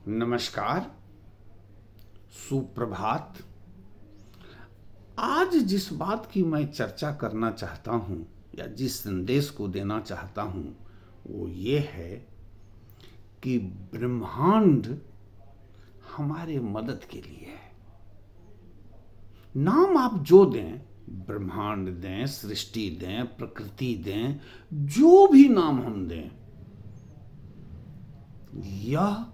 नमस्कार, सुप्रभात। आज जिस बात की मैं चर्चा करना चाहता हूँ या जिस संदेश को देना चाहता हूँ वो ये है कि ब्रह्मांड हमारे मदद के लिए है। नाम आप जो दें, ब्रह्मांड दें, सृष्टि दें, प्रकृति दें, जो भी नाम हम दें, यह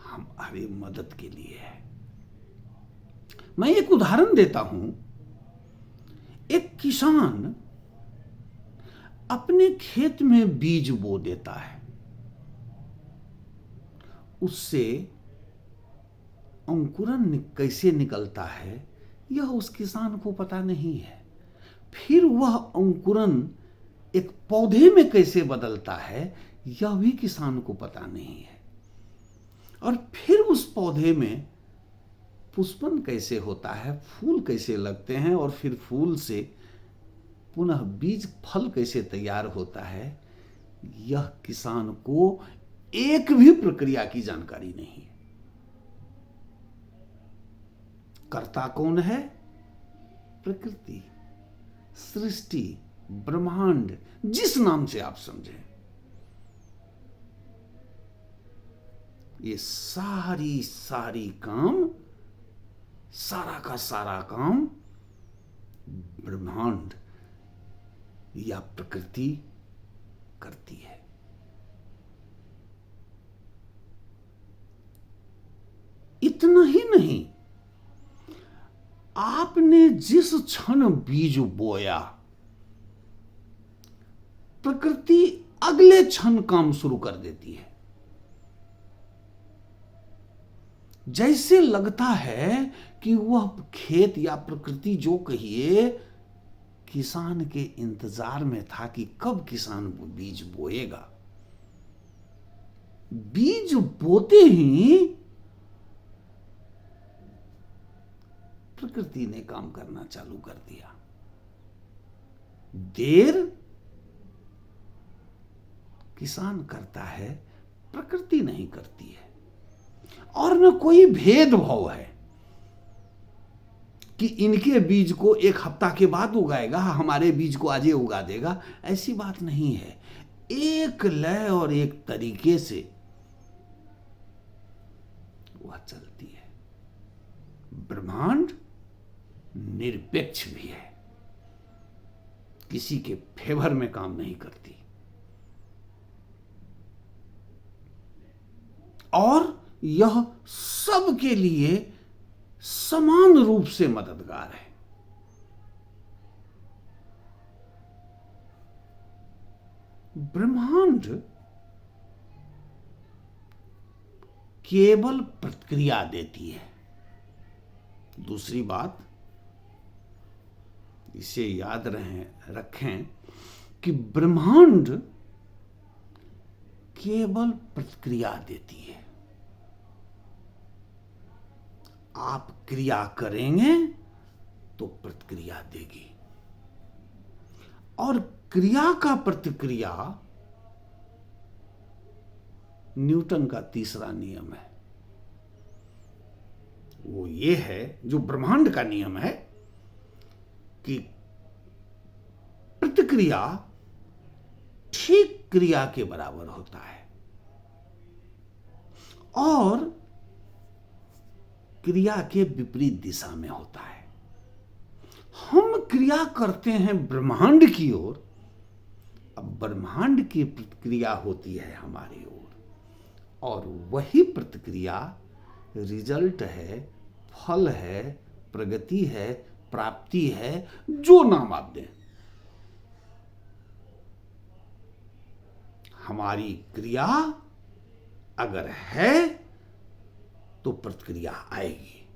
हमारी मदद के लिए है। मैं एक उदाहरण देता हूं। एक किसान अपने खेत में बीज बो देता है, उससे अंकुरन कैसे निकलता है यह उस किसान को पता नहीं है। फिर वह अंकुरन एक पौधे में कैसे बदलता है यह भी किसान को पता नहीं है। और फिर उस पौधे में पुष्पन कैसे होता है, फूल कैसे लगते हैं, और फिर फूल से पुनः बीज फल कैसे तैयार होता है, यह किसान को एक भी प्रक्रिया की जानकारी नहीं है। कर्ता कौन है? प्रकृति, सृष्टि, ब्रह्मांड, जिस नाम से आप समझें। ये सारी काम, सारा का सारा काम ब्रह्मांड या प्रकृति करती है। इतना ही नहीं, आपने जिस क्षण बीज बोया, प्रकृति अगले क्षण काम शुरू कर देती है। जैसे लगता है कि वह खेत या प्रकृति जो कहिए किसान के इंतजार में था कि कब किसान बीज बोएगा। बीज बोते ही प्रकृति ने काम करना चालू कर दिया। देर किसान करता है, प्रकृति नहीं करती है। और न कोई भेदभाव है कि इनके बीज को एक हफ्ता के बाद उगाएगा, हमारे बीज को आज ही उगा देगा, ऐसी बात नहीं है। एक लय और एक तरीके से वह चलती है। ब्रह्मांड निरपेक्ष भी है, किसी के फेवर में काम नहीं करती। और यह सबके लिए समान रूप से मददगार है। ब्रह्मांड केवल प्रतिक्रिया देती है। दूसरी बात इसे याद रखें कि ब्रह्मांड केवल प्रतिक्रिया देती है। आप क्रिया करेंगे तो प्रतिक्रिया देगी। और क्रिया का प्रतिक्रिया न्यूटन का तीसरा नियम है। वो ये है, जो ब्रह्मांड का नियम है कि प्रतिक्रिया ठीक क्रिया के बराबर होता है और क्रिया के विपरीत दिशा में होता है। हम क्रिया करते हैं ब्रह्मांड की ओर, अब ब्रह्मांड की प्रतिक्रिया होती है हमारी ओर, और वही प्रतिक्रिया रिजल्ट है, फल है, प्रगति है, प्राप्ति है, जो नाम आप दें। हमारी क्रिया अगर है तो प्रतिक्रिया आएगी,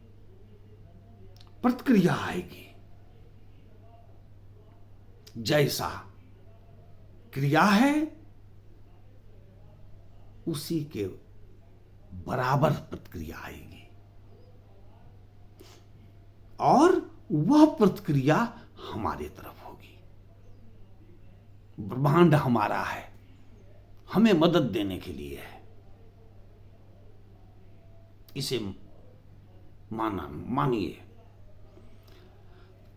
प्रतिक्रिया आएगी। जैसा क्रिया है उसी के बराबर प्रतिक्रिया आएगी, और वह प्रतिक्रिया हमारे तरफ होगी। ब्रह्मांड हमारा है, हमें मदद देने के लिए है। इसे मानिए।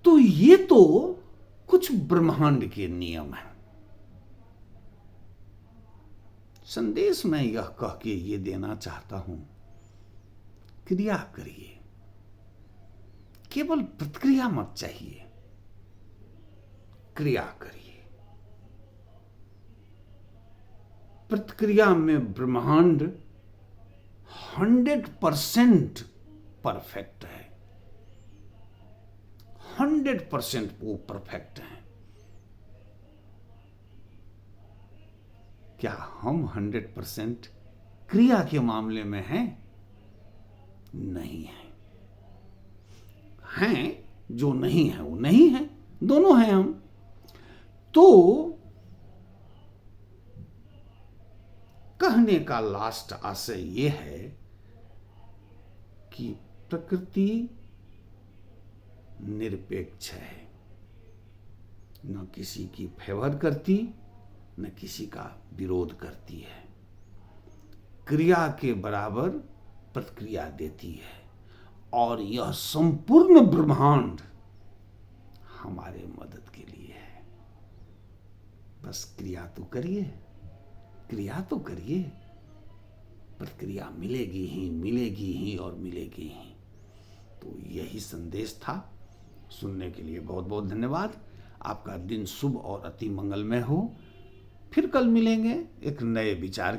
तो ये तो कुछ ब्रह्मांड के नियम हैं। संदेश मैं यह कह के ये देना चाहता हूं, क्रिया करिए, केवल प्रतिक्रिया मत चाहिए, क्रिया करिए। प्रतिक्रिया में ब्रह्मांड 100% परफेक्ट है, 100% वो परफेक्ट है। क्या हम 100% क्रिया के मामले में हैं? नहीं है। हैं जो नहीं है वो नहीं है, दोनों हैं हम। तो कहने का लास्ट आशय ये है कि प्रकृति निरपेक्ष है, न किसी की फेवर करती न किसी का विरोध करती है, क्रिया के बराबर प्रतिक्रिया देती है। और यह संपूर्ण ब्रह्मांड हमारे मदद के लिए है। बस क्रिया तो करिए, क्रिया तो करिए, प्रतिक्रिया मिलेगी ही और मिलेगी ही। तो यही संदेश था। सुनने के लिए बहुत बहुत धन्यवाद। आपका दिन शुभ और अति मंगलमय हो। फिर कल मिलेंगे एक नए विचार